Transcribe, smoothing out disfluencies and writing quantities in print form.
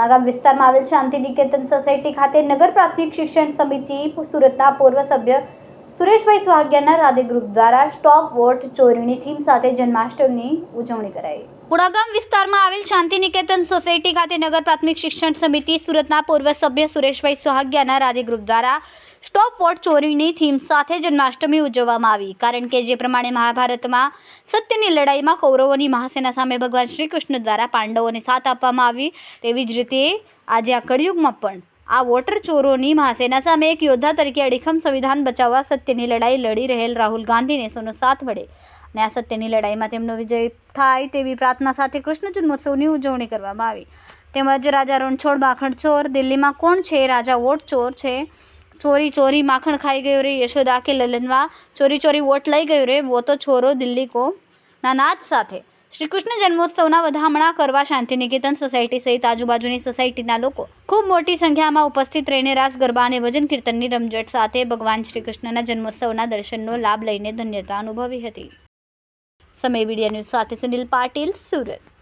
પુણાગામ વિસ્તારમાં આવેલ શાંતિ નિકેતન સોસાયટી ખાતે નગર પ્રાથમિક શિક્ષણ સમિતિ સુરતના પૂર્વ સભ્ય સુરેશભાઈ સુહાગિયાના રાધે ગ્રુપ દ્વારા સ્ટોપ વોટ ચોરીની થીમ સાથે જન્માષ્ટમીની ઉજવણી કરાઈ. પુણાગામ વિસ્તારમાં આવેલ શાંતિ નિકેતન સોસાયટી ખાતે નગર પ્રાથમિક શિક્ષણ સમિતિ સુરતના પૂર્વ સભ્ય સુરેશભાઈ સુહાગિયાના રાધે ગ્રુપ દ્વારા સ્ટોપ વોટ ચોરીની થીમ સાથે જન્માષ્ટમી ઉજવવામાં આવી. કારણ કે જે પ્રમાણે મહાભારતમાં સત્યની લડાઈમાં કૌરવોની મહાસેના સામે ભગવાન શ્રી કૃષ્ણ દ્વારા પાંડવોને સાથ આપવામાં આવી, તેવી જ રીતે આજે આ કળિયુગમાં પણ આ વોટર ચોરોની મહાસેના સામે એક યોદ્ધા તરીકે અડીખમ સંવિધાન બચાવવા સત્યની લડાઈ લડી રહેલ રાહુલ ગાંધીને સૌનો સાથ મળે અને આ સત્યની લડાઈમાં તેમનો વિજય થાય તેવી પ્રાર્થના સાથે કૃષ્ણ જન્મોત્સવની ઉજવણી કરવામાં આવી. તેમજ રાજા રણછોડ માખણ ચોર, દિલ્હીમાં કોણ છે રાજા વોટ ચોર છે, ચોરી ચોરી માખણ ખાઈ ગયો રે, યશોદા કે લલનવા ચોરી ચોરી વોટ લઈ ગયો રે, વો તો છોરો દિલ્હી કો ના નાદ સાથે શ્રી કૃષ્ણ જન્મોત્સવના વધામણા કરવા શાંતિ નિકેતન સોસાયટી સહિત આજુબાજુની સોસાયટીના લોકો ખૂબ મોટી સંખ્યામાં ઉપસ્થિત રહીને રાસ ગરબા અને ભજન કીર્તનની રમઝટ સાથે ભગવાન શ્રી કૃષ્ણના જન્મોત્સવના દર્શનનો લાભ લઈને ધન્યતા અનુભવી હતી. સમય મીડિયા ન્યૂઝ સાથે સુનિલ પાટીલ, સુરત.